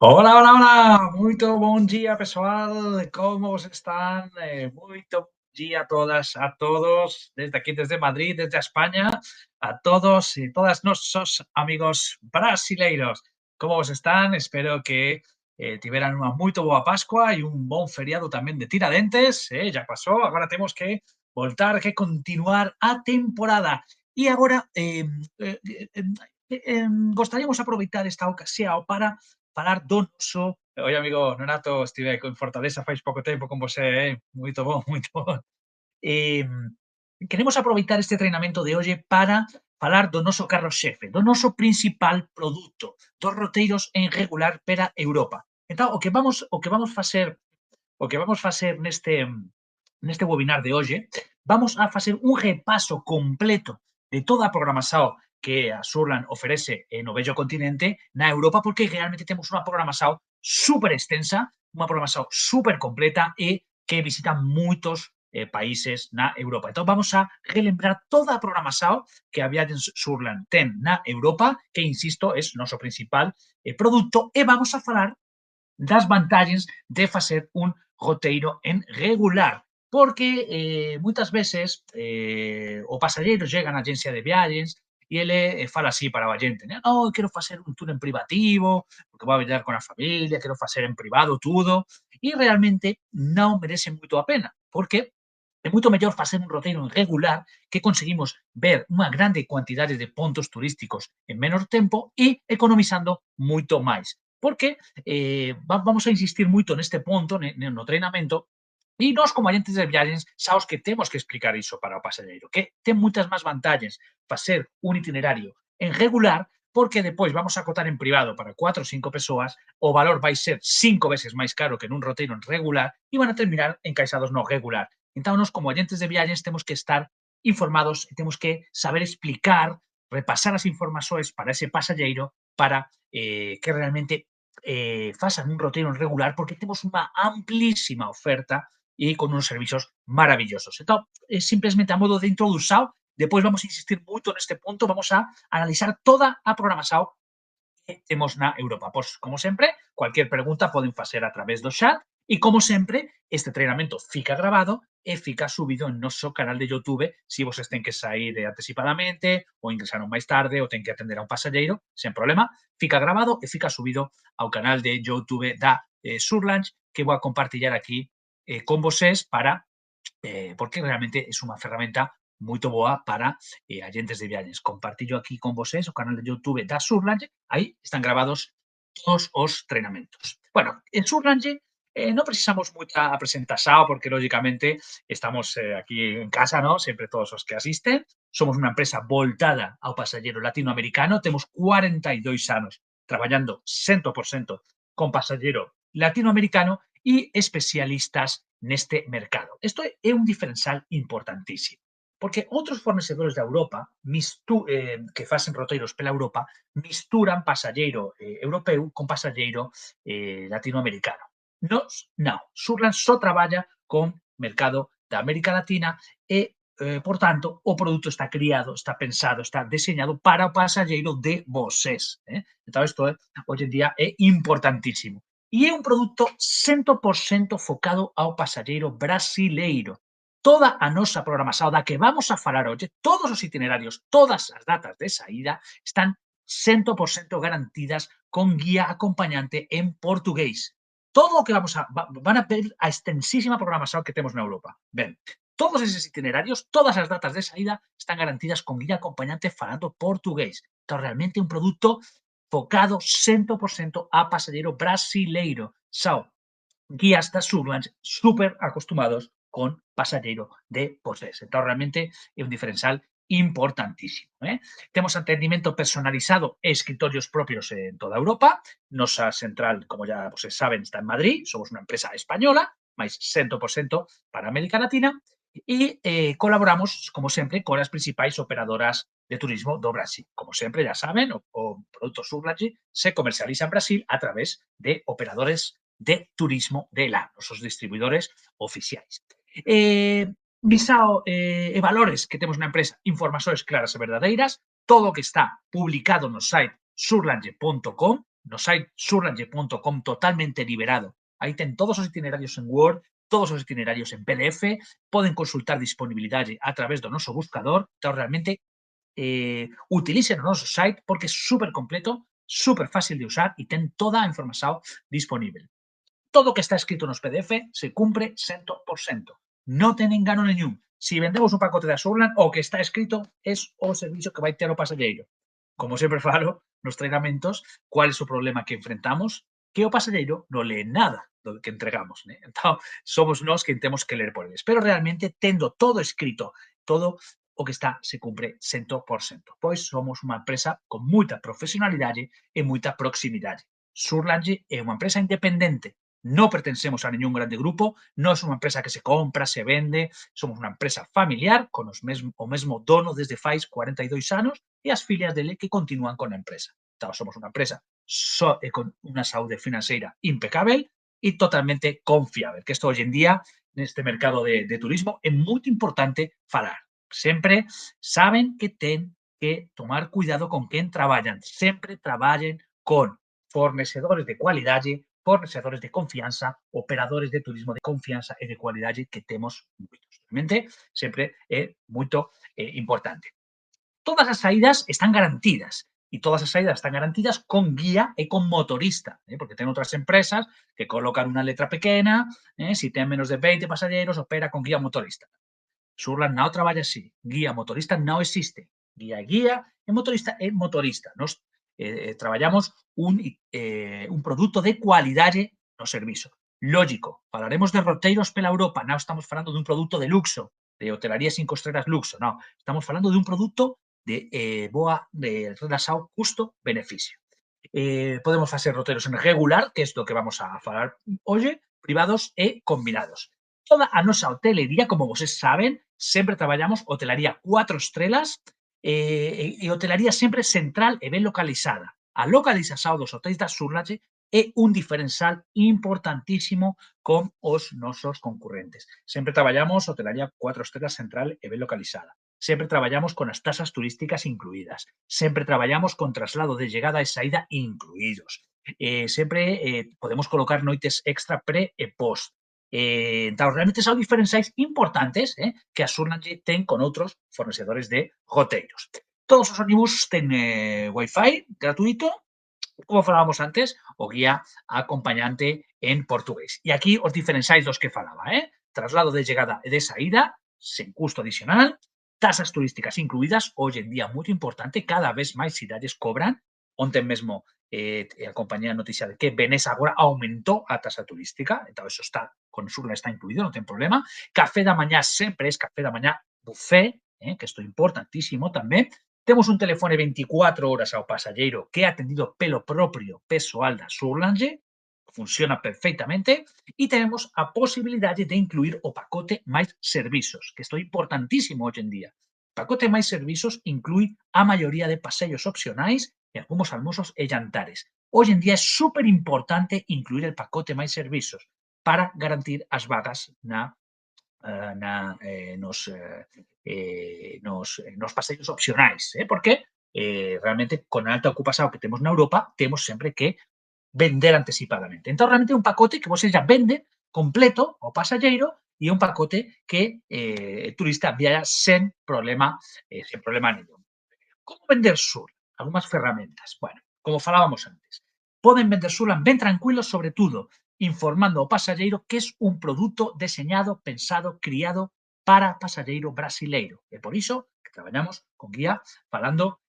Hola, hola, hola, muito bom dia, pessoal. Como vos están? Muito bom dia a todas, a todos, desde aquí, desde Madrid, desde España, a todos y todas nuestros amigos brasileiros. Como vos están? Espero que tiveran unha moito boa Pascua e un bon feriado tamén de Tiradentes. Ya pasou, agora temos que voltar, que continuar a temporada. E agora gostaríamos aproveitar esta ocasión para falar do noso. Oi, amigo Nonato, estive en Fortaleza fai pouco tempo con vosé, moito bon, moito bon. Eh, Queremos aproveitar este treinamento de hoxe para falar do noso carro-xefe, do noso principal produto, dos roteiros en regular para Europa. Entón, o que vamos facer neste webinar de hoxe, vamos a facer un repaso completo de toda a programación que a Surland oferece no bello continente na Europa, porque realmente temos unha programación super extensa, unha programación super completa e que visita moitos países na Europa. Entón, vamos a relembrar toda a programación que a Viagens Surland ten na Europa, que, insisto, é o noso principal produto, e vamos a falar das vantagens de facer un roteiro en regular, porque moitas veces o pasajeiro chega na agencia de viagens e ele fala así para o agente, ¿no? Oh, quero facer un tour en privativo, porque vou a viajar con a familia, quero facer en privado tudo, e realmente non merece moito a pena, porque é moito mellor facer un roteiro en regular, que conseguimos ver unha grande cuantidade de pontos turísticos en menos tempo e economizando moito máis. Porque vamos a insistir moito neste ponto, no treinamento, e nós, como agentes de viagens, sabemos que temos que explicar iso para o pasajeiro, que ten moitas máis vantagens facer un itinerario en regular, porque depois vamos a cotar en privado para 4 ou 5 persoas, o valor vai ser 5 veces máis caro que nun roteiro en regular e van a terminar encaixados no regular. Entón, nós, como agentes de viagens, temos que estar informados e temos que saber explicar, repasar as informações para ese pasajeiro para que realmente fasan un roteiro en regular, porque temos unha amplísima oferta e con uns servizos maravillosos. Entón, simplemente a modo de introdução, depois vamos a insistir moito neste punto, vamos a analizar toda a programación que temos na Europa. Pois, como sempre, cualquier pregunta poden facer a través do chat e, como sempre, este treinamento fica grabado e fica subido en noso canal de YouTube se vos ten que sair anticipadamente ou ingresaron máis tarde ou ten que atender a un pasajeiro, sen problema, fica grabado e fica subido ao canal de YouTube da Surlange, que vou a compartillar aquí con vosés para porque realmente é unha ferramenta moito boa para agentes de viagens. Compartillo aquí con vosés o canal de YouTube da Surlange, aí están grabados todos os treinamentos. Bueno, en Surlange non precisamos moita presentación, porque, lógicamente, estamos aquí en casa, ¿no? Sempre todos os que asisten. Somos unha empresa voltada ao pasajeiro latinoamericano, temos 42 anos traballando 100% con pasajeiro latinoamericano e especialistas neste mercado. Isto é un diferencial importantísimo, porque outros fornecedores da Europa que facen roteiros pela Europa misturan pasajeiro europeu con pasajeiro latinoamericano. Nos, non. Surland só traballa con mercado da América Latina e, por tanto, o produto está criado, está pensado, está diseñado para o pasajeiro de vosés. Entón, isto hoxe en día é importantísimo. E é un produto 100% focado ao pasajeiro brasileiro. Toda a nosa programación da que vamos a falar hoxe, todos os itinerarios, todas as datas de saída están 100% garantidas con guía acompañante en portugués. Todo o que van a ver a extensísima programación que temos na Europa. Ben, todos eses itinerarios, todas as datas de saída están garantidas con guía acompañante falando portugués. Entón, realmente é un produto focado 100% a pasajeiro brasileiro. Son guías da Surland super acostumados con pasajeiro de vosés. Entón, realmente é un diferencial importantísimo. Temos atendimento personalizado e escritorios propios en toda Europa. Nosa central, como ya vocês saben, está en Madrid. Somos unha empresa española, máis 100% para América Latina. E colaboramos, como sempre, con as principais operadoras de turismo do Brasil. Como sempre, ya saben, o produto Surlange se comercializa en Brasil a través de operadores de turismo de lá, nosos distribuidores oficiais. Visao e valores que temos na empresa, informacións claras e verdadeiras, todo o que está publicado no site surlange.com, no site surlange.com totalmente liberado. Aí ten todos os itinerarios en Word, todos os itinerarios en PDF, poden consultar disponibilidade a través do noso buscador, então realmente utilicen o noso site porque é super completo, super fácil de usar e ten toda a información disponible. Todo o que está escrito nos PDF se cumpre 100%. No ten engano ningún. Si vendemos un pacote de Asurland, o que está escrito es o servicio que vai ter o pasajeiro. Como sempre falo nos treinamentos, cuál es o problema que enfrentamos? Que o pasajeiro non lee nada do que entregamos. Entón, somos nós que temos que ler por eles. Pero realmente, tendo todo escrito, todo o que está se cumpre 100%. Pois somos unha empresa con moita profesionalidade e moita proximidade. Surlange é unha empresa independente. No pertenecemos a ningún grande grupo, non é unha empresa que se compra, se vende, somos unha empresa familiar con o mesmo dono desde fai 42 anos e as filias dele que continúan con a empresa. Então, somos unha empresa con unha saúde financeira impecável e totalmente confiável, que isto hoxe en día, neste mercado de turismo, é moito importante falar. Sempre saben que ten que tomar cuidado con quen traballan. Sempre traballen con fornecedores de cualidade, fornecedores de confianza, operadores de turismo de confianza e de cualidade que temos moitos. Realmente, sempre é moito importante. Todas as saídas están garantidas e todas as saídas están garantidas con guía e con motorista, porque ten outras empresas que colocan unha letra pequena, si ten menos de 20 pasajeros, opera con guía motorista. Surland non traballa así, guía motorista non existe, guía é guía e motorista é motorista. Nos traballamos un produto de cualidade no servizo. Lógico, falaremos de roteiros pela Europa, non estamos falando dun produto de luxo, de hotelería 5 estrelas luxo, non, estamos falando dun produto de relaxado custo-beneficio. Podemos facer roteiros en regular, que é do que vamos a falar hoxe, privados e combinados. Toda a nosa hotelería, como vocês saben, sempre traballamos hotelería 4 estrelas e hotelería sempre central e ben localizada. A localización dos hotéis da Surlange é un diferencial importantísimo con os nosos concurrentes. Sempre traballamos hotelería 4 estrelas central e ben localizada. Sempre traballamos con as tasas turísticas incluídas. Sempre traballamos con traslado de llegada e saída incluídos. Sempre podemos colocar noites extra pre e post. Entón, realmente son diferenciais importantes que a Surlange ten con outros fornecedores de roteiros. Todos os ómnibus ten Wi-Fi gratuito, como falábamos antes, o guía acompañante en portugués. E aquí os diferenciais dos que falaba. Traslado de llegada e de saída, sen custo adicional, tasas turísticas incluídas, hoxe en día moito importante, cada vez máis cidades cobran. Onte mesmo a compañía noticia de que Veneza agora aumentou a tasa turística, entón eso está, con Surla está incluído, non ten problema. Café da mañá sempre é café da mañá buffet, que isto é importantísimo tamén. Temos un telefone 24 horas ao pasajeiro que é atendido pelo propio persoal da Surlange, funciona perfectamente, e tenemos a posibilidade de incluir o pacote máis servizos, que isto é importantísimo hoxe en día. O pacote máis servizos inclui a maioría de paseos opcionais e algúns almorzos e jantares. Hoxe en día é super importante incluir el pacote máis servizos para garantir as vagas nos paseos opcionais, porque realmente con a alta ocupación que temos na Europa temos sempre que vender anticipadamente. Entón, realmente é un pacote que você já vende completo ao pasajeiro e é un pacote que o turista viaja sen problema ningún. Como vender Sur? Algúnas ferramentas. Bueno, como falábamos antes, poden vender Surland ben tranquilos, sobre todo informando ao pasajeiro que é un produto deseñado, pensado, criado para pasajeiro brasileiro. E por iso que traballamos con guía falando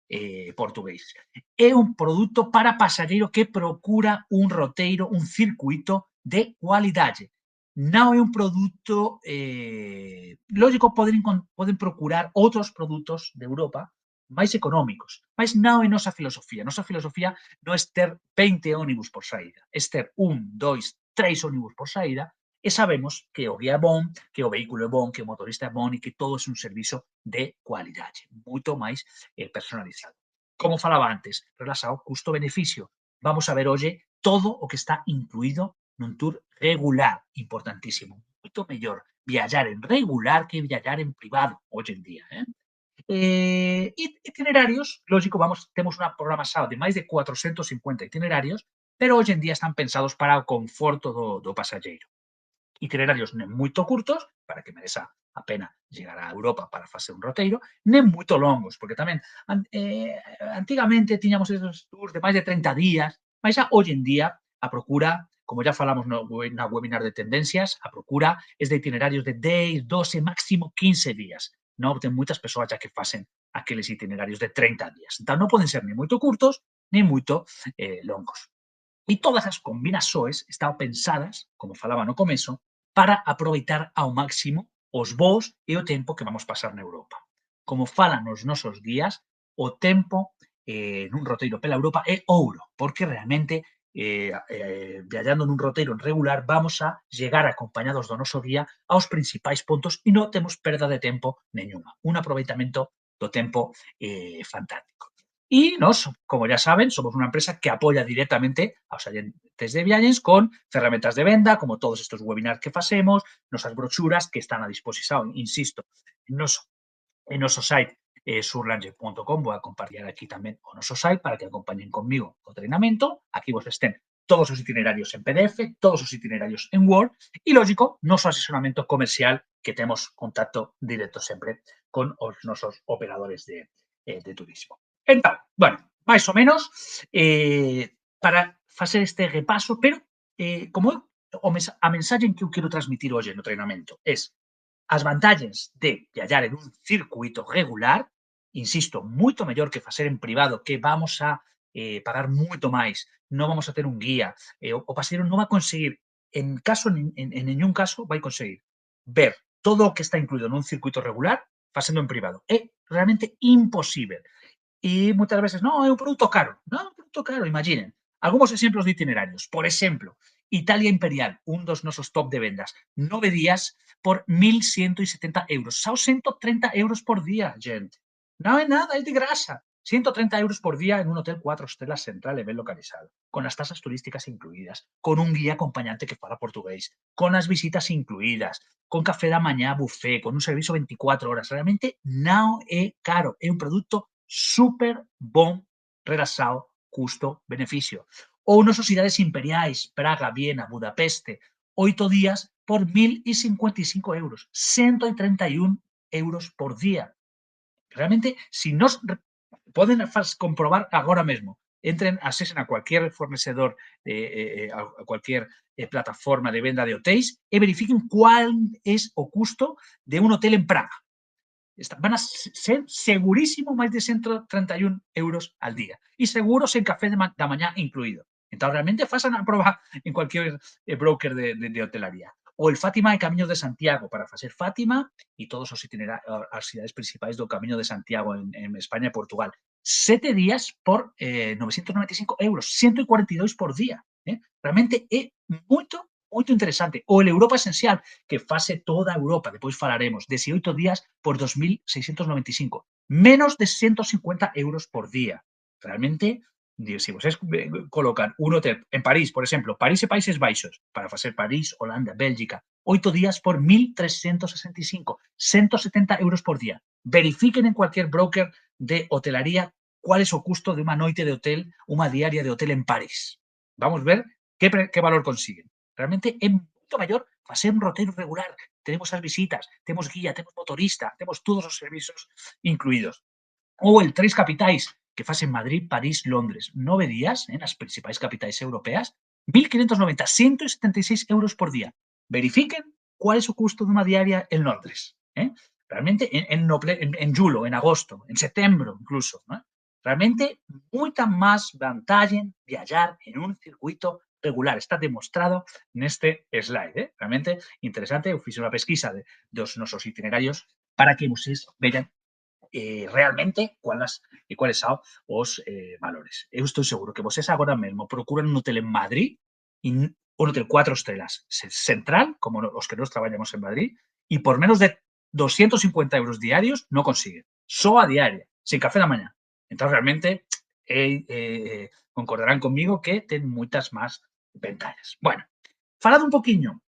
portugués. É un produto para pasajeiro que procura un roteiro, un circuito de cualidade. Non é un produto, lógico, poden procurar outros produtos de Europa máis económicos, mas non é nosa filosofía. Nosa filosofía non é ter 20 ónibus por saída, é ter 1, 2, 3 ónibus por saída e sabemos que o guía é bon, que o vehículo é bon, que o motorista é bon e que todo é un servizo de cualidade, moito máis personalizado. Como falaba antes, relaxado custo-beneficio. Vamos a ver hoxe todo o que está incluído nun tour regular, importantísimo. Moito mellor viajar en regular que viajar en privado hoxe en día. Itinerarios, lógico, temos unha programa SAO de máis de 450 itinerarios, pero hoxe en día están pensados para o conforto do pasaxeiro. Itinerarios non moito curtos, para que mereza a pena chegar a Europa para facer un roteiro, nem moito longos, porque tamén antigamente tiñamos esos tours de máis de 30 días, mas xa hoxe en día a procura, como já falamos na webinar de tendencias, a procura es de itinerarios de 10, 12, máximo 15 días. Non ten moitas persoas xa que facen aqueles itinerarios de 30 días. Entón, non poden ser ni moito curtos, ni moito longos. E todas as combinaxoes están pensadas, como falaba no comezo, para aproveitar ao máximo os voos e o tempo que vamos pasar na Europa. Como falan os nosos guías, o tempo nun roteiro pela Europa é ouro, porque realmente viallando nun roteiro regular vamos a llegar acompañados do noso guía aos principais pontos e non temos perda de tempo neñuma. Un aproveitamento do tempo fantástico. Y nos, como ya saben, somos una empresa que apoya directamente aos agentes de viajes con ferramentas de venda, como todos estos webinars que facemos, nosas brochuras que están a disposición, insisto, en noso site surlange.com. Voy a compartir aquí tamén o noso site para que acompañen conmigo o treinamento. Aquí vos estén todos os itinerarios en PDF, todos os itinerarios en Word e, lógico, noso asesoramento comercial que temos contacto directo sempre con os nosos operadores de turismo. Entón, bueno, máis ou menos, para facer este repaso, pero como a mensaxe que eu quero transmitir hoxe no treinamento é as vantaxes de viaxar en un circuito regular, insisto, moito mellor que facer en privado, que vamos a pagar moito máis, non vamos a ter un guía, o paseiro non vai conseguir, en ningún caso, vai conseguir ver todo o que está incluído nun circuito regular facendo en privado. É realmente imposible. Y muchas veces, no, es un producto caro. No, es un producto caro, imaginen. Algunos exemplos de itinerarios. Por exemplo, Italia Imperial, un dos nosos top de vendas. 9 días por 1.170 euros. Son 130 euros por día, gente. No es nada, es de grasa. 130 euros por día en un hotel 4 estrellas central e ben localizado, con las tasas turísticas incluidas, con un guía acompañante que fala portugués, con las visitas incluidas, con café da mañá, buffet, con un servicio 24 horas. Realmente non é caro, é un producto super bon relaxado custo-beneficio. Ou nosos cidades imperiais, Praga, Viena, Budapeste, 8 días por 1.055 euros, 131 euros por día. Realmente, si nos poden comprobar agora mesmo, entren, asesen a cualquier fornecedor, a cualquier plataforma de venda de hotéis e verifiquen cuál es o custo de un hotel en Praga. Van a ser segurísimo máis de 131 euros al día. E seguro sen café da mañá incluído. Entón, realmente fasan a proba en cualquier broker de hotelería. O el Fátima de Camiño de Santiago, para facer Fátima e todos os itinerarios, as cidades principais do Camiño de Santiago en España e Portugal. 7 días por 995 euros, 142 por día. Realmente é moito interesante. O el Europa Esencial, que fase toda Europa, depois falaremos, 18 días por 2.695, menos de 150 euros por día. Realmente, si vocês colocan un hotel en París, por exemplo, París e Países Baixos, para facer París, Holanda, Bélgica, 8 días por 1.365, 170 euros por día. Verifiquen en cualquier broker de hotelería cuál es o custo de unha noite de hotel, unha diaria de hotel en París. Vamos ver que valor consiguen. Realmente é moito maior facer un roteiro regular. Tenemos as visitas, temos guía, temos motorista, temos todos os servizos incluídos. Ou el 3 capitais, que facen Madrid, París, Londres. 9 días nas principais capitais europeas, 1.590, 176 euros por día. Verifiquen cuál es o custo dunha diaria en Londres. Realmente, en julio, en agosto, en setembro incluso. Realmente, moita máis vantaxe viajar en un circuito regular. Está demostrado neste slide. Realmente interesante. Eu fixe unha pesquisa dos nosos itinerarios para que vocês vean realmente cuáles son os valores. Eu estou seguro que vocês agora mesmo procuran un hotel en Madrid, un hotel 4 estrellas central, como os que nos traballamos en Madrid, e por menos de 250 euros diarios non consiguen. Só a diaria, sin café da mañá. Entón, realmente, concordarán conmigo que ten moitas máis ventajas. Bueno, falado un poquinho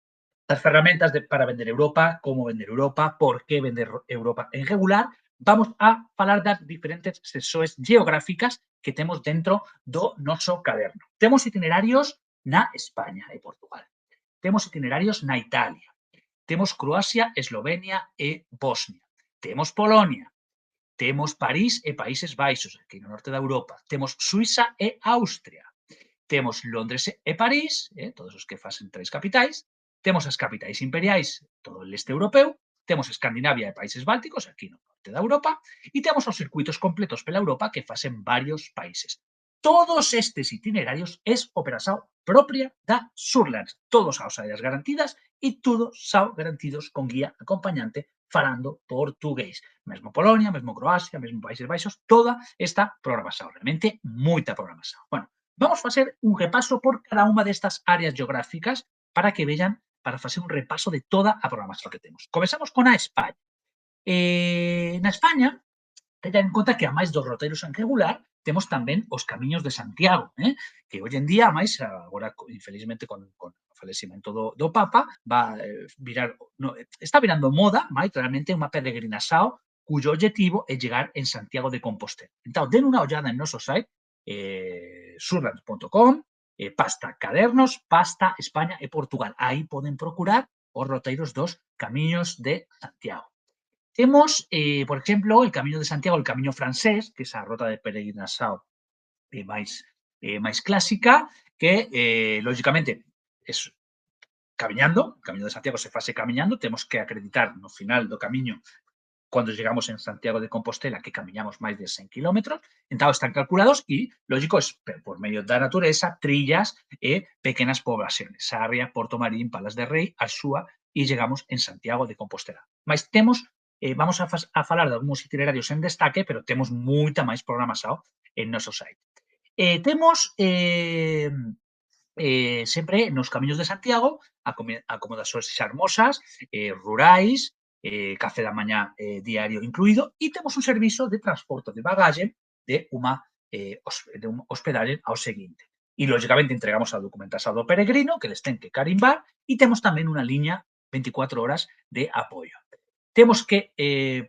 das ferramentas para vender Europa, como vender Europa, por que vender Europa en regular, vamos a falar das diferentes secciones geográficas que temos dentro do noso caderno. Temos itinerarios na España e Portugal. Temos itinerarios na Italia. Temos Croacia, Eslovenia e Bosnia. Temos Polonia. Temos París e Países Baixos, aquí no norte da Europa. Temos Suiza e Austria. Temos Londres e París, todos os que facen 3 capitais. Temos as capitais imperiais, todo o leste europeu. Temos Escandinavia e Países Bálticos, aquí no norte da Europa. E temos os circuitos completos pela Europa que facen varios países. Todos estes itinerarios es operación propia da Surlands. Todos aos áreas garantidas e todos son garantidos con guía acompañante falando portugués. Mesmo Polonia, mesmo Croacia, mesmo Países Baixos, toda esta programación. Realmente, moita programación. Bueno, vamos a facer un repaso por cada unha destas áreas geográficas para que vean, para facer un repaso de toda a programación que temos. Comezamos con a España. Na España, ten en conta que, a máis dos roteiros en regular, temos tamén os camiños de Santiago, que hoxe en día, a máis, agora, infelizmente, con o falecimento do Papa, va virar, no, está virando moda, máis realmente unha peregrinaxao cuyo objetivo é chegar en Santiago de Compostela. Entón, den unha ollada en noso site, surlands.com, pasta cadernos, pasta España e Portugal. Aí poden procurar os roteiros dos camiños de Santiago. Temos, por exemplo, el Camiño de Santiago, el Camiño francés, que é esa rota de peregrinaxao máis clásica, que, lógicamente, é camiñando, o Camiño de Santiago se fase camiñando, temos que acreditar no final do camiño, cando chegamos en Santiago de Compostela, que camiñamos máis de 100 kilómetros, entón están calculados e, lógico, por medio da natureza, trillas e pequenas poblaciones, Sarria, Porto Marín, Palas de Rei, Alxúa, e chegamos en Santiago de Compostela. Mais temos, vamos a falar de algúns itinerarios en destaque, pero temos moita máis programación en noso site. Temos sempre nos camiños de Santiago acomodacións xermosas, rurais, café da mañá diario incluído, e temos un servizo de transporte de bagaxe de un hospedalle ao seguinte. E, lógicamente, entregamos a documentación do peregrino, que les ten que carimbar, e temos tamén unha liña 24 horas de apoio. Temos que,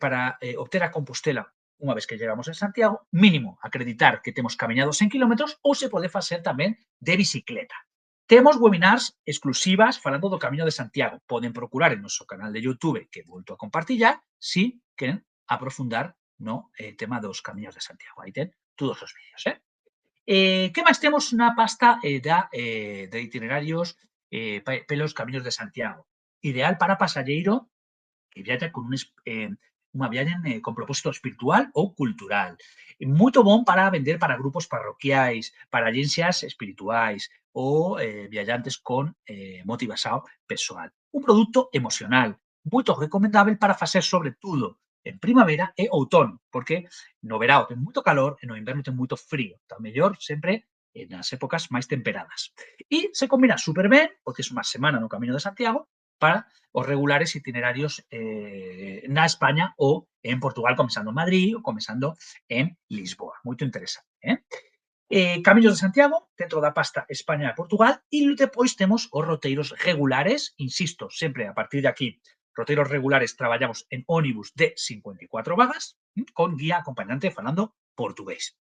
para obter a Compostela, unha vez que chegamos en Santiago, mínimo acreditar que temos camiñado 100 kilómetros ou se pode facer tamén de bicicleta. Temos webinars exclusivas falando do Camiño de Santiago. Poden procurar en noso canal de YouTube, que volto a compartillar, si queren aprofundar no tema dos Camiños de Santiago. Aí ten todos os vídeos. Que máis temos na pasta de itinerarios pelos Camiños de Santiago? Ideal para pasalleiro que viaxa con unha viaxe con propósito espiritual ou cultural. Moito bon para vender para grupos parroquiais, para agencias espirituais ou viaxantes con motivación persoal. Un produto emocional, moito recomendável para facer sobre todo en primavera e outono, porque no verao ten moito calor e no inverno ten moito frío. Está mellor sempre nas épocas máis temperadas. E se combina super ben, porque é unha semana no Camiño de Santiago, para os regulares itinerarios na España ou en Portugal, comenzando en Madrid ou comenzando en Lisboa. Moito interesante. Camiños de Santiago, dentro da pasta España e Portugal, e depois temos os roteiros regulares, insisto, sempre a partir de aquí, roteiros regulares traballamos en ónibus de 54 vagas, con guía acompañante falando portugués.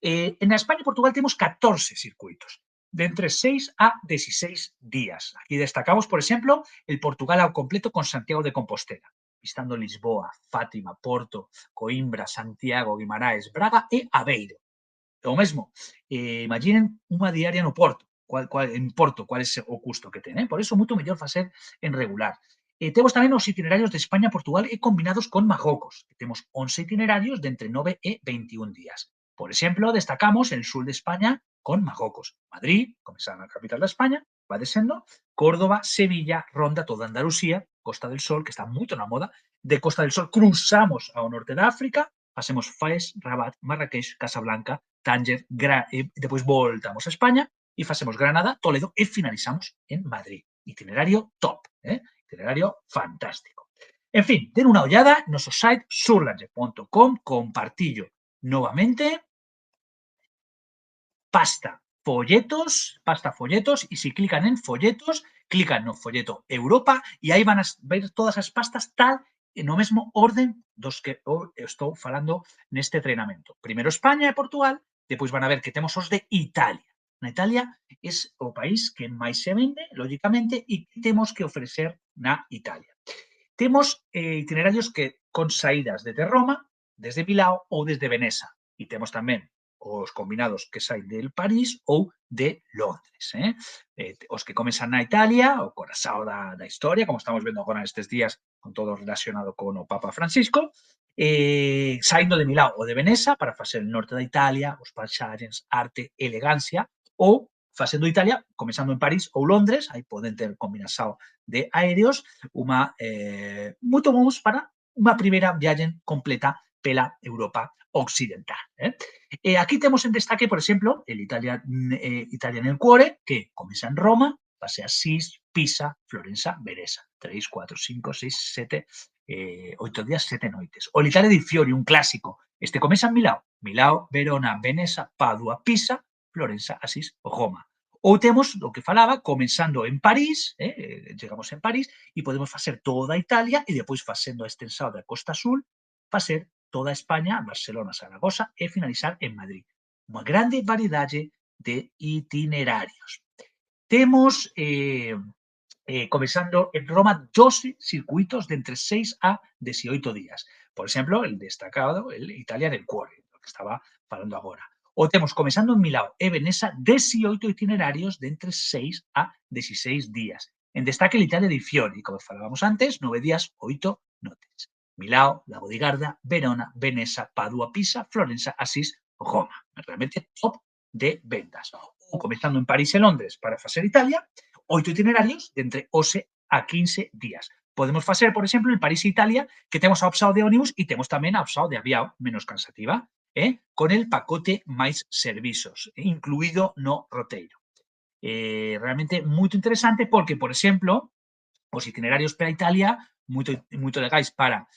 En España e Portugal temos 14 circuitos, de entre 6 a 16 días. Aquí destacamos, por exemplo, el Portugal ao completo con Santiago de Compostela, visitando Lisboa, Fátima, Porto, Coimbra, Santiago, Guimaraes, Braga e Aveiro. O mesmo, imaginen unha diaria no Porto, en Porto, cual é o custo que ten. Por iso, moito mellor facer en regular. Temos tamén os itinerarios de España a Portugal e combinados con Marrocos, que temos 11 itinerarios de entre 9 e 21 días. Por exemplo, destacamos el sur de España con Marrocos. Madrid, comenzando a capital de España, va descendo, Córdoba, Sevilla, Ronda, toda Andalucía, Costa del Sol, que está moito na moda, de Costa del Sol cruzamos ao norte de África, facemos Fez, Rabat, Marrakech, Casablanca, Tánger, e depois voltamos a España e facemos Granada, Toledo e finalizamos en Madrid. Itinerario top, itinerario fantástico. En fin, den unha ollada no noso site surlands.com, compartillo novamente pasta folletos, y si clican en folletos, clican no folleto Europa y ahí van a ver todas as pastas tal no mesmo orden dos que estou falando neste treinamento. Primeiro España e Portugal, depois van a ver que temos os de Italia. Na Italia é o país que máis se vende, lógicamente, e que temos que ofrecer na Italia. Temos itinerarios que con saídas desde Roma, desde Milao ou desde Veneza. E temos tamén os combinados que saen del París ou de Londres. Os que comezan na Italia, o corazao da historia, como estamos vendo agora nestes días, con todo relacionado con o Papa Francisco, saindo de Milao ou de Veneza para facer el norte da Italia, os paisaxes, arte, elegancia, ou facendo Italia, comezando en París ou Londres, aí poden ter combinação de aéreos, moito bons para unha primeira viaxe completa pela Europa occidental. Aquí temos en destaque, por exemplo, el Italia nel cuore, que comeza en Roma, pase a Asís, Pisa, Florenza, Veneza. 3, 4, 5, 6, 7, 8 días, 7 noites. O l'Italia di Fiori, un clásico. Este comeza en Milao. Milao, Verona, Veneza, Padua, Pisa, Florenza, Asís, Roma. Ou temos o que falaba, comenzando en París, chegamos en París, e podemos facer toda Italia e depois facendo a extensão da Costa Azul, facer toda España, Barcelona, Zaragoza e finalizar en Madrid. Unha grande variedade de itinerarios. Temos, comenzando en Roma, 12 circuitos de entre 6 a 18 días. Por exemplo, el destacado, el Italia del Cuore, lo que estaba falando agora. O temos, comenzando en Milao e Veneza, 18 itinerarios de entre 6 a 16 días. En destaque el Italia di Fiori, como falábamos antes, 9 días, 8 noches. Milao, Lago di Garda, Verona, Veneza, Padua, Pisa, Florenza, Asís, Roma. Realmente top de ventas. O comenzando en París e Londres para facer Italia, 8 itinerarios de entre 11 a 15 días. Podemos facer, por exemplo, en París e Italia, que temos a opción de ónibus e temos tamén a opción de avião, menos cansativa, con el pacote máis servizos, incluído no roteiro. Realmente moito interesante porque, por exemplo, os itinerarios para Italia moito legais para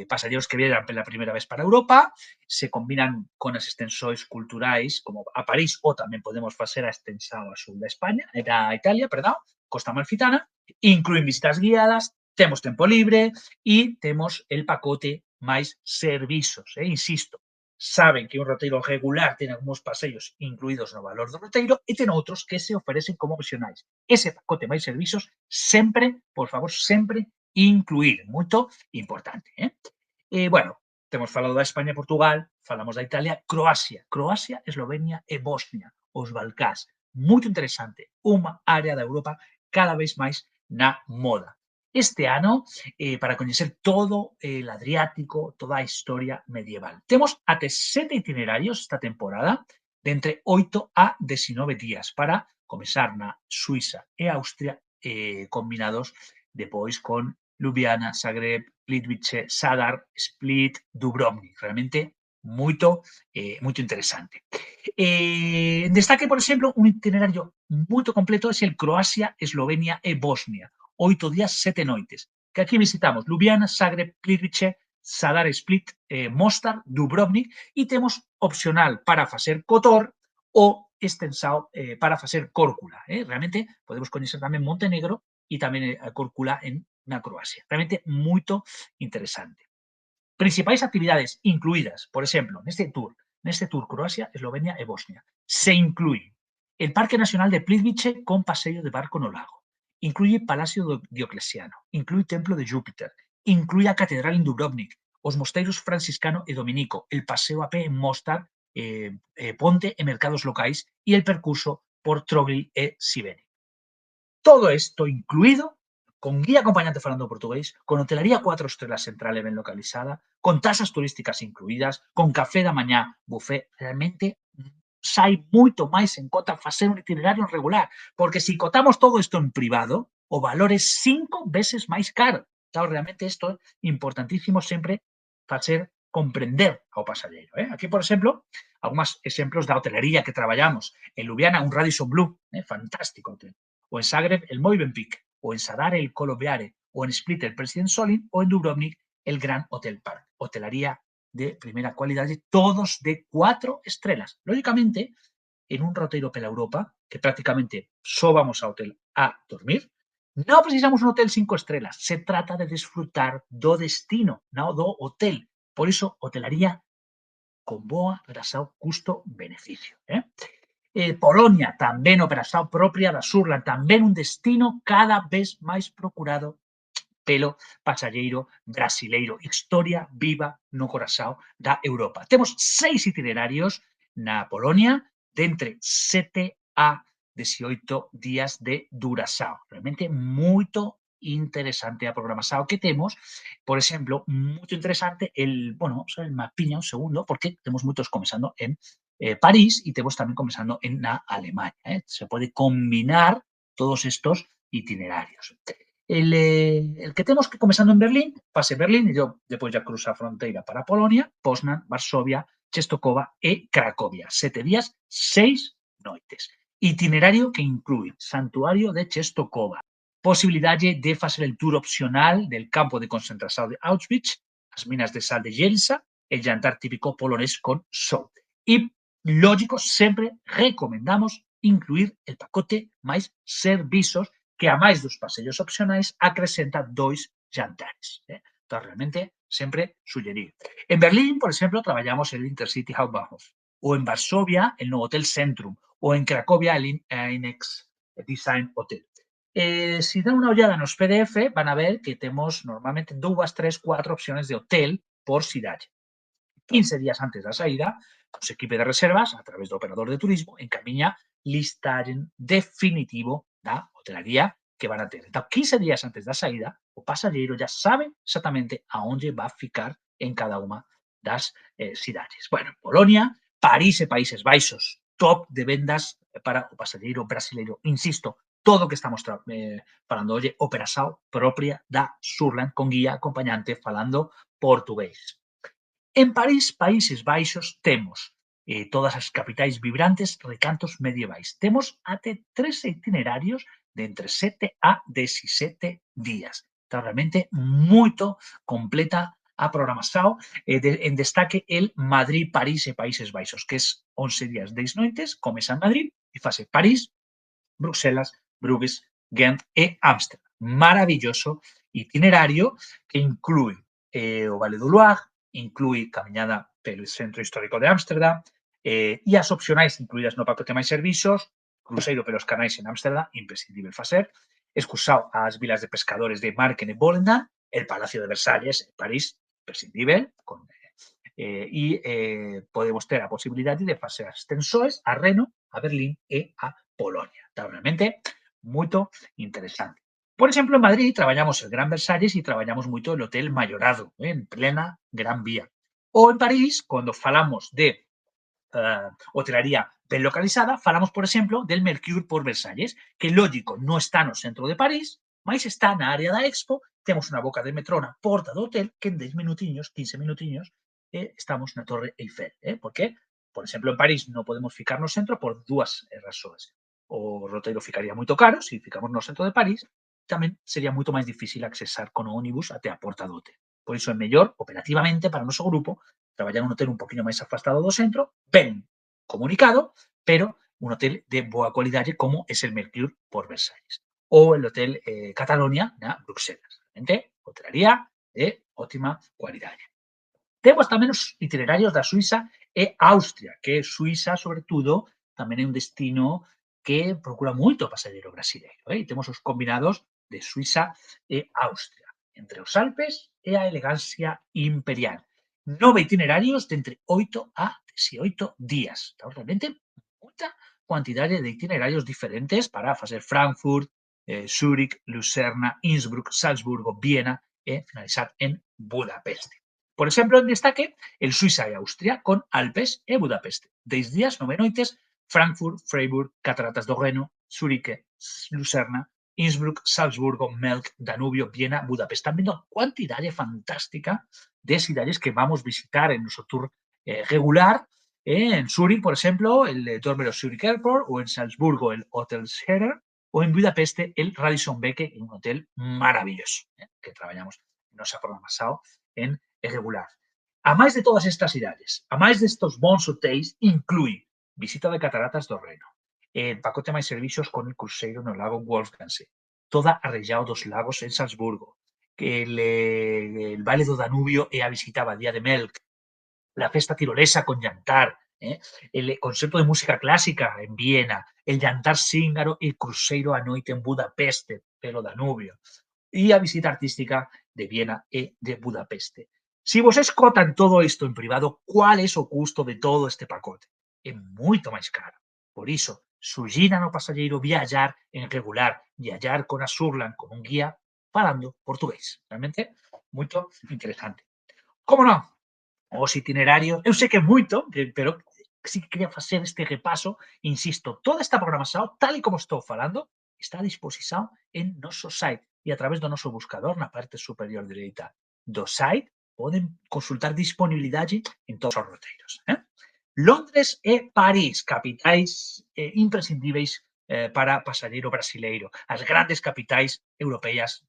pasaxeiros que vieran pela primeira vez para Europa, se combinan con as extensões culturais como a París, ou tamén podemos facer a extensão a sul da España, da Italia, perdón, Costa Amalfitana, incluen visitas guiadas, temos tempo libre e temos el pacote máis servizos, insisto, saben que un roteiro regular ten algúns paseos incluídos no valor do roteiro e ten outros que se oferecen como opcionais. Ese pacote máis servizos sempre, por favor, sempre incluir. Moito importante. Bueno, temos falado da España e Portugal, falamos da Italia, Croacia, Eslovenia e Bosnia, os Balcáns. Moito interesante. Unha área da Europa cada vez máis na moda. Este ano, para coñecer todo el Adriático, toda a historia medieval. Temos até 7 itinerarios esta temporada, de entre 8 a 19 días, para comezar na Suiza e Austria, combinados depois con Ljubljana, Zagreb, Plitvicé, Zadar, Split, Dubrovnik. Realmente moito interesante. En destaque, por exemplo, un itinerario moito completo é el Croacia, Eslovenia e Bosnia. 8 días, 7 noites. Que aquí visitamos Ljubljana, Zagreb, Plitvicé, Zadar, Split, Mostar, Dubrovnik e temos opcional para facer Kotor ou extensao para facer Córcula. Realmente podemos coñecer tamén Montenegro e tamén a Córcula na Croacia. Realmente moito interesante. Principais actividades incluídas, por exemplo, neste tour Croacia, Eslovenia e Bosnia, se inclui el Parque Nacional de Plitvicé con paseo de barco no lago, incluye Palacio Diocleciano, incluye Templo de Júpiter, incluye a Catedral en Dubrovnik, os mosteiros franciscano e dominico, el paseo a pé en Mostar, ponte e mercados locais e el percurso por Trogli e Sibeni. Todo isto incluído con guía acompañante falando portugués, con hotelería 4 estrelas central e ben localizada, con tasas turísticas incluídas, con café da mañá, buffet, realmente sai moito máis en conta facer un itinerario regular, porque se cotamos todo isto en privado, o valor é 5 veces máis caro. Claro, realmente isto é importantísimo sempre facer comprender ao pasaxeiro. Aquí, por exemplo, algúns exemplos da hotelería que traballamos. En Ljubljana, un Radisson Blu, fantástico hotel. O en Zagreb, el Movenpick, o en Zadar, el Kolobeare, o en Split, el President Solin, o en Dubrovnik, el Gran Hotel Park. Hotelería de primeira cualidade, todos de 4 estrelas. Lógicamente, en un roteiro pela Europa, que prácticamente só vamos ao hotel a dormir, Non precisamos un hotel 5 estrelas, se trata de desfrutar do destino, non do hotel. Por iso, hotelaría con boa relación custo-beneficio. Polonia, tamén operación propia da Surland, tamén un destino cada vez máis procurado pelo pasajeiro brasileiro. Historia viva no corazón da Europa. Temos 6 itinerarios na Polonia de entre 7 a 18 días de duración. Realmente moito interesante a programación que temos. Por exemplo, moito interesante vamos a ver el mapiña un segundo, porque temos moitos comenzando en París y temos tamén comenzando en Alemania. Se pode combinar todos estos itinerarios. El que temos que comenzando en Berlín, pase Berlín e depois ya cruza a fronteira para Polonia, Poznan, Varsovia, Czestochowa e Cracovia. 7 días, 6 noites. Itinerario que inclui Santuario de Czestochowa, posibilidade de facer el tour opcional del campo de concentración de Auschwitz, as minas de sal de Jelsa, el jantar típico polonés con sol. E, lógico, sempre recomendamos incluir el pacote máis servizos que a máis dos paseos opcionais acrescenta 2 jantares. Entón, realmente, sempre sugerir. En Berlín, por exemplo, traballamos el Intercity Hauptbahnhof, ou en Varsovia, el no Hotel Centrum, ou en Cracovia, el Inex Design Hotel. Si dan unha ollada nos PDF, van a ver que temos normalmente 2, 3, 4 opciones de hotel por cidade. 15 días antes da saída, os equipe de reservas, a través do operador de turismo, encamiña listaren definitivo da hotelaría que van a ter. Entón, 15 días antes da saída, o pasajeiro ya sabe exactamente a onde va a ficar en cada unha das cidades. Bueno, Polonia, París e Países Baixos, top de vendas para o pasajeiro brasileiro. Insisto, todo o que estamos falando hoxe, operación propia da Surland, con guía acompañante falando portugués. En París, Países Baixos, temos todas as capitais vibrantes, recantos medievais. Temos até 3 itinerarios de entre 7 a 17 días. Está realmente moito completa a programación. En destaque el Madrid, París e Países Baixos, que é 11 días, 10 noites, comeza en Madrid e fase París, Bruxelas, Bruges, Ghent e Ámsterdam. Maravilloso itinerario que inclui o Vale do Loire, inclui camiñada pelo centro histórico de Ámsterdam e as opcionais incluídas no pacote máis servizos, cruceiro pelos canais en Ámsterdam, imprescindible facer, excursao ás vilas de pescadores de Marken e Volendam, el Palacio de Versalles en París, imprescindible, podemos ter a posibilidade de facer ascensoes a Reno, a Berlín e a Polonia. Está realmente moito interesante. Por exemplo, en Madrid traballamos el Gran Versalles e traballamos moito el Hotel Mayorado, en plena Gran Vía. Ou en París, cando falamos de hotelaría ben localizada, falamos, por exemplo, del Mercure por Versalles, que, lógico, non está no centro de París, mas está na área da Expo, temos unha boca de metró na porta do hotel, que en 10 minutiños, 15 minutiños, estamos na Torre Eiffel. Porque, por exemplo, en París non podemos ficar no centro por 2 razóns. O roteiro ficaría moito caro se ficamos no centro de París, tamén sería moito máis difícil accesar con o ónibus até a porta do hotel. Por iso é mellor, operativamente, para o noso grupo, traballar un hotel un poquinho máis afastado do centro, ben comunicado, pero un hotel de boa cualidade como é el Mercure por Versalles. Ou el Hotel Catalonia na Bruxelas. Realmente, hotelaría de ótima cualidade. Temos tamén os itinerarios da Suiza e Austria, que Suiza, sobre todo, tamén é un destino que procura moito o pasajeiro brasileiro. E temos os combinados de Suiza e Austria, entre os Alpes e a elegancia imperial. 9 itinerarios de entre 8 a 18 días. Estamos realmente moita cuantidade de itinerarios diferentes para facer Frankfurt, Zúrich, Lucerna, Innsbruck, Salzburgo, Viena e finalizar en Budapeste. Por exemplo, en destaque, el Suiza e Austria con Alpes e Budapeste. 10 días, 9 noites, Frankfurt, Freiburg, Cataratas do Reno, Zúrich, Lucerna, Innsbruck, Salzburgo, Melk, Danubio, Viena, Budapest. Están vendo cuantidade fantástica de cidades que vamos visitar en nuestro tour regular. En Zúrich, por exemplo, el Dormer Zurich Airport, ou en Salzburgo, el Hotel Scherer, ou en Budapeste, el Radisson Beke, un hotel maravilloso que traballamos en nosa programación en regular. A máis de todas estas cidades, a máis destos bons hotéis, inclui visita de Cataratas do Reno, el pacote máis servicios con el cruceiro no lago Wolfgangsee, toda arrellao dos lagos en Salzburgo, que el Valle do Danubio e a visita a Abadía de Melk, la festa tirolesa con llantar, el concerto de música clásica en Viena, el llantar zíngaro e cruceiro a noite en Budapeste, pelo Danubio, e a visita artística de Viena e de Budapeste. Si vos escotan todo isto en privado, cual é o custo de todo este pacote? É moito máis caro. Por iso, suxina no pasajeiro viajar en regular, viajar con a Surland con un guía falando portugués. Realmente, moito interesante. Como non? Os itinerarios, eu sei que é moito, pero sí que quería facer este repaso, insisto, toda esta programación, tal e como estou falando, está a disposición en noso site e a través do noso buscador na parte superior dereita do site poden consultar disponibilidade en todos os roteiros. Londres e París, capitais imprescindíveis para pasajeiro brasileiro, as grandes capitais europeas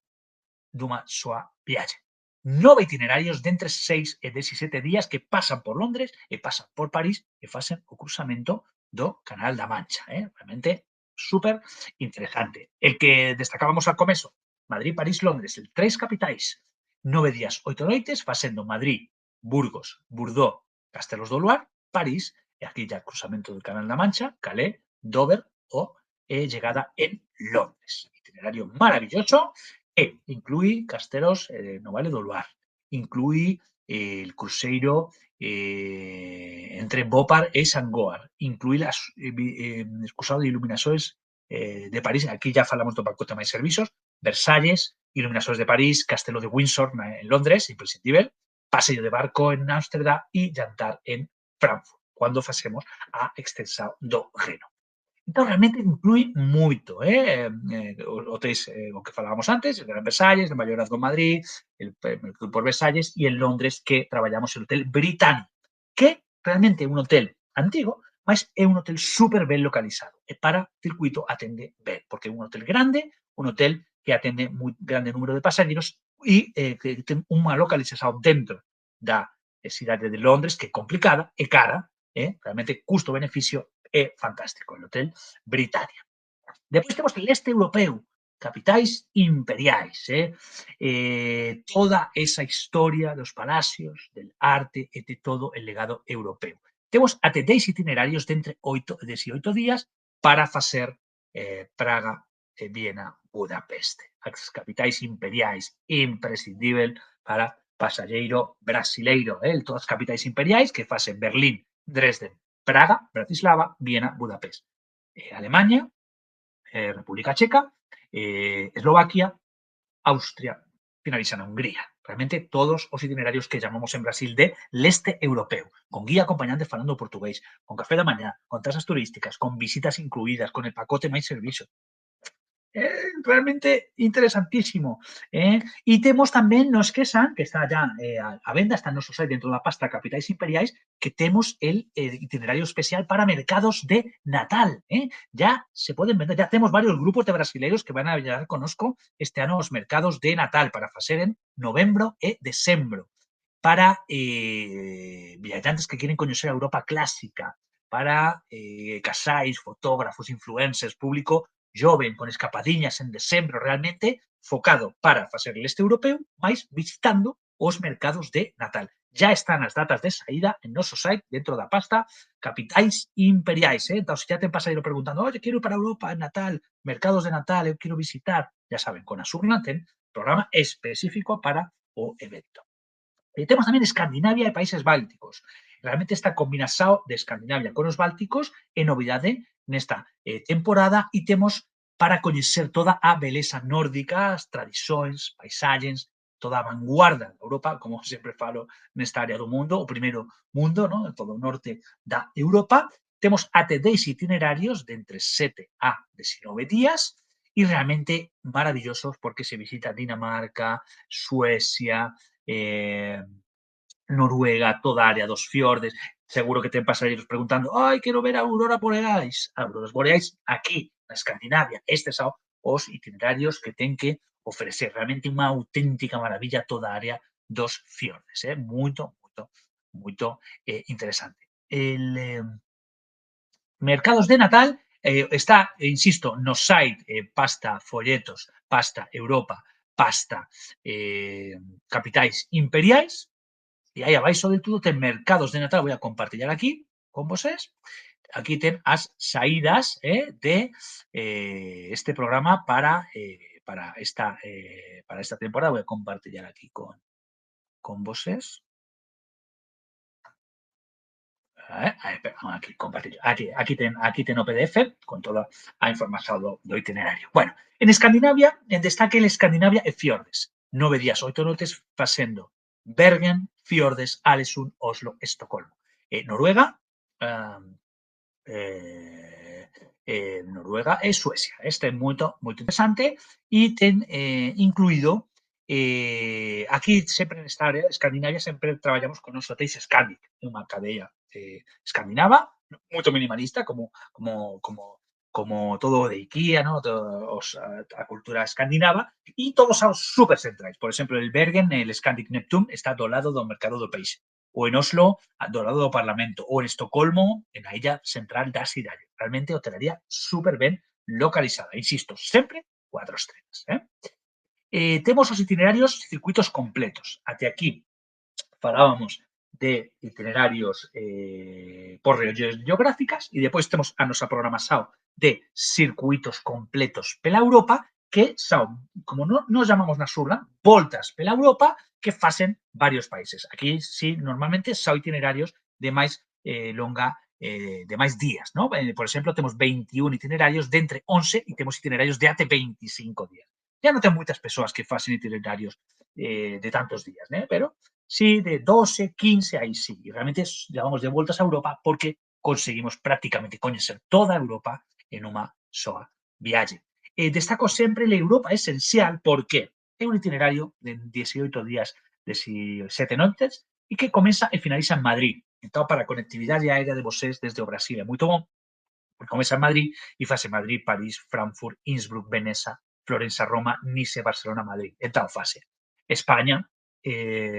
dunha soa viaxe. 9 itinerarios de entre 6 e 17 días que pasan por Londres e pasan por París e facen o cruzamento do Canal da Mancha. Realmente súper interesante. El que destacábamos al comezo, Madrid, París, Londres, el 3 capitais, 9 días, 8 noites, facendo Madrid, Burgos, Bordeaux, Castelos do Luar, París, e aquí ya cruzamento do Canal da Mancha, Calais, Dover o llegada en Londres. Itinerario maravilloso e inclui Castelos no Vale do Luar, inclui el cruceiro entre Bopar e Sangoar, inclui as excusado de iluminações de París, aquí ya falamos do pacote máis servizos, Versalles, iluminações de París, Castelo de Windsor en Londres, imprescindible, paseo de barco en Ámsterdam e jantar en Frankfurt, cando facemos a extensión do Reno. Entón, realmente inclui moito, hotéis, o que falábamos antes, el Gran Versalles, el Mayorazgo en Madrid, el Mercure por Versalles e en Londres que traballamos el Hotel Britannic, que realmente é un hotel antigo, mas é un hotel super ben localizado e para circuito atende ben, porque é un hotel grande, un hotel que atende moi grande número de pasajeros e que ten unha localización dentro da cidade de Londres, que é complicada, é cara, realmente custo-beneficio é fantástico, el Hotel Britannia. Depois temos el este europeu, capitais imperiais, toda esa historia dos palacios, del arte e de todo el legado europeo. Temos até 10 itinerarios de entre 8 e 18 días para facer Praga, Viena, Budapeste. As capitais imperiais, imprescindível para pasajeiro brasileiro. Todas as capitais imperiais que facen Berlín, Dresden, Praga, Bratislava, Viena, Budapest. Alemania, República Checa, Eslovaquia, Austria, finalizan a Hungría. Realmente todos os itinerarios que llamamos en Brasil de leste europeo, con guía acompañante falando portugués, con café da mañá, con tasas turísticas, con visitas incluídas, con el pacote máis servizo. Realmente interesantísimo. E temos tamén no Esquesan, que está ya a venda, está no noso site dentro da pasta Capitais Imperiais, que temos el itinerario especial para mercados de Natal. Ya se poden vender, ya temos varios grupos de brasileiros que van a viajar conosco este ano aos mercados de Natal para facer en novembro e decembro. Para viajantes que quieren coñecer a Europa clásica, para casais, fotógrafos, influencers, público joven, con escapadiñas en decembro, realmente focado para facer el este europeo, mais visitando os mercados de Natal. Ya están as datas de saída en noso site, dentro da pasta Capitais Imperiais. Entón, se ya ten pasajeiro preguntando, oye, quero ir para Europa en Natal, mercados de Natal, eu quero visitar, ya saben, con a Surland ten programa específico para o evento. Temos tamén Escandinavia e países bálticos. Realmente esta combinación de Escandinavia con os bálticos é novidade nesta temporada e temos para coñecer toda a beleza nórdica, as tradições, paisaxes, toda a vanguarda da Europa, como sempre falo nesta área do mundo, o primeiro mundo, ¿no? Todo o norte da Europa. Temos até 10 itinerarios de entre 7 a 19 días e realmente maravillosos porque se visita Dinamarca, Suecia, Noruega, toda a área dos fiordes. Seguro que ten pasajeros preguntando, ai, quero ver a aurora boreais. A auroras boreais aquí, na Escandinavia. Estes son os itinerarios que ten que ofrecer. Realmente unha auténtica maravilla toda a área dos fiordes. Moito, moito, moito interesante. El mercados de Natal Está, insisto, no site pasta folletos, pasta Europa, pasta capitais imperiais, e aí abaixo de tudo ten mercados de Natal, voy a compartillar aquí con vosés. Aquí ten as saídas de este programa para esta temporada. Voy a compartillar aquí con vosés. Aquí compartillo. Aquí ten o PDF con toda a información do itinerario. Bueno, en Escandinavia, destaque el Escandinavia e fiordes. 9 días, 8 noches facendo Bergen, fiordes, Alesund, Oslo, Estocolmo. Noruega, ah, Noruega e Suecia. Este é moito interesante e ten incluído aquí sempre nesta área Escandinavia sempre traballamos con os hotéis Scandic, unha cadea escandinava, moito minimalista como todo de IKEA, ¿no? A cultura escandinava e todos son super centrais. Por exemplo, el Bergen, el Scandic Neptune, está do lado do mercado do peixe. O en Oslo, do lado do Parlamento, ou en Estocolmo, na illa central da cidade. Realmente hotelería super ben localizada. Insisto, sempre 4 estrelas. Temos os itinerarios circuitos completos. Até aquí falábamos de itinerarios por regións geográficas e depois temos a nosa programación de circuitos completos pela Europa que son, como nos llamamos na Surla, voltas pela Europa que facen varios países. Aquí, sí, normalmente son itinerarios de máis longa, de máis días, ¿no? Por exemplo, temos 21 itinerarios de entre 11 e temos itinerarios de até 25 días. Ya non ten moitas persoas que facen itinerarios de tantos días, ¿no? Pero sí, de 12, 15, ahí sí. Y realmente llamamos de vueltas a Europa porque conseguimos prácticamente conocer toda Europa en una sola viaje. Destaco siempre la Europa esencial porque es un itinerario de 18 días, 17 noches y que comienza y finaliza en Madrid. Entonces, para conectividad aérea de vosés desde o Brasil é moito bom, porque comienza en Madrid y fase Madrid, París, Frankfurt, Innsbruck, Veneza, Florencia, Roma, Nice, Barcelona, Madrid. En tal fase. España,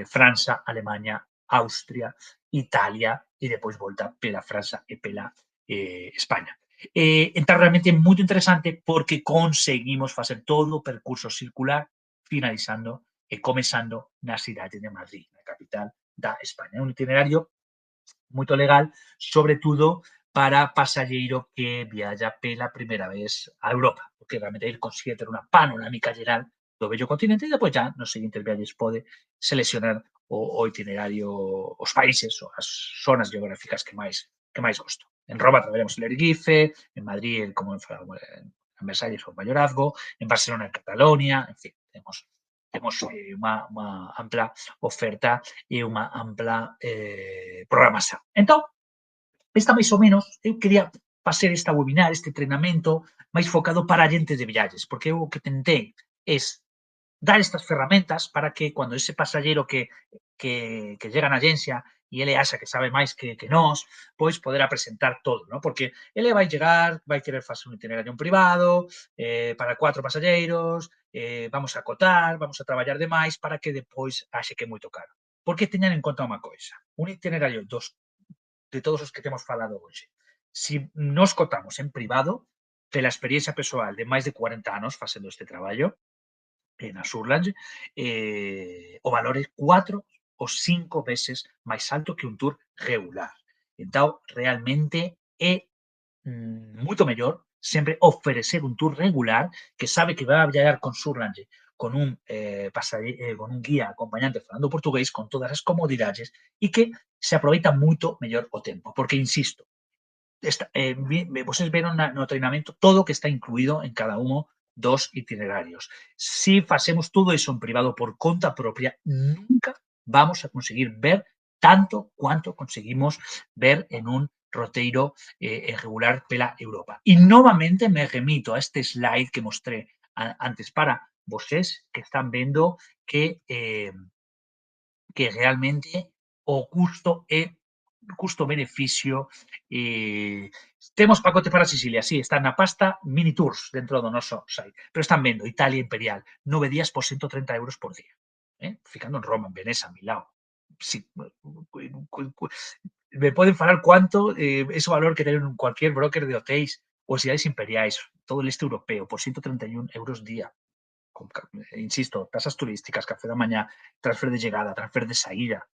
França, Alemanya, Àustria, Itàlia e depois volta pela França e pela España. Entón, realmente é moito interesante porque conseguimos facer todo o percurso circular finalizando e comezando na cidade de Madrid, na capital da España. É un itinerario moito legal, sobre todo para pasajeiro que viaja pela primeira vez a Europa, porque realmente ele consigue ter unha panorámica geral do bello continente e depois já nos seguintes viajes pode seleccionar o itinerario, os países ou as zonas geográficas que máis gosto. En Roma traballamos el Erguife, en Madrid, como en Versalles o Mayorazgo, en Barcelona en Catalonia, en fin, temos unha ampla oferta e unha ampla programación. Entón, esta máis ou menos, eu quería facer esta webinar, este entrenamento máis focado para agentes de viajes, porque eu o que tentei es dar estas ferramentas para que cando ese pasajeiro que llega na agencia e ele acha que sabe máis que nós, pois poder presentar todo, ¿no? Porque ele vai chegar, vai querer facer un itinerario en privado para 4 pasaxeiros, vamos a acotar, vamos a traballar demais para que depois axe que é moito caro. Porque teñan en conta unha coisa, un itinerario de todos os que temos falado hoxe, si nos cotamos en privado, pela experiencia persoal de máis de 40 anos facendo este traballo, na Surlange, o valor é 4 ou 5 veces máis alto que un tour regular. Entón, realmente é moito mellor sempre ofrecer un tour regular que sabe que vai a viajar con Surlange con con un guía acompañante falando portugués, con todas as comodidades e que se aproveita moito mellor o tempo. Porque, insisto, vocês veron no treinamento todo o que está incluído en cada uno dos itinerarios. Si facemos todo eso en privado por conta propia, nunca vamos a conseguir ver tanto cuanto conseguimos ver en un roteiro regular pela Europa. Y novamente me remito a este slide que mostré antes para vocês que están vendo que realmente o custo-beneficio temos pacote para Sicilia, sí, está na pasta mini tours dentro do noso site, pero están vendo Italia Imperial, 9 días por 130 euros por día, ficando en Roma, en Veneza, en Milao. Sí, me poden falar cuánto ese valor que ten cualquier broker de hotéis ou cidades imperiais, todo el este europeo, por 131 euros día. Insisto, tasas turísticas, café de mañana, transfer de llegada, transfer de salida,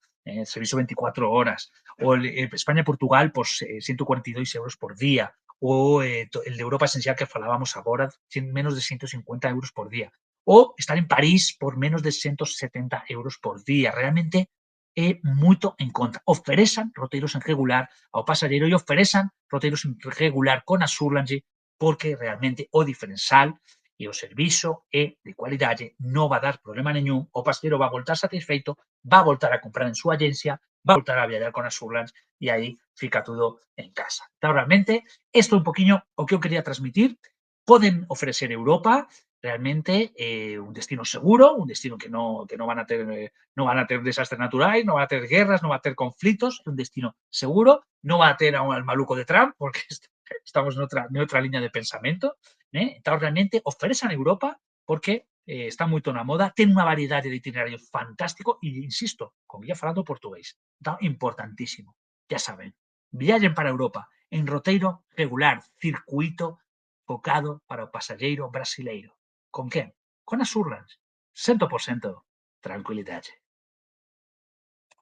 servicio 24 horas, o España-Portugal por 142 euros por día, o el de Europa Esencial que falábamos agora, menos de 150 euros por día, o estar en París por menos de 170 euros por día. Realmente é moito en conta. Oferezan roteiros en regular ao pasaxeiro e oferezan roteiros en regular con Asurlange porque realmente o diferencial e o servizo é de cualidade, non va a dar problema nenhum, o pasaxeiro va a voltar satisfeito, va a voltar a comprar en súa agencia, va a voltar a viajar con Asurlange e aí fica tudo en casa. Então, realmente, isto é un poquinho o que eu quería transmitir. Poden ofrecer Europa, realmente un destino seguro, un destino que no van a ter no van a ter desastres naturais, no van a ter guerras, no va a ter conflitos, é un destino seguro, no va a ter al maluco de Trump, porque estamos noutra liña de pensamento, Entón, realmente, oferecen Europa porque está moito na moda, ten unha variedade de itinerarios fantástico e, insisto, como ia falando portugués, está importantísimo. Ya saben, viaxen para Europa en roteiro regular, circuito focado para o pasaxeiro brasileiro. Con quen? Con Asurlange. 100% tranquilidade.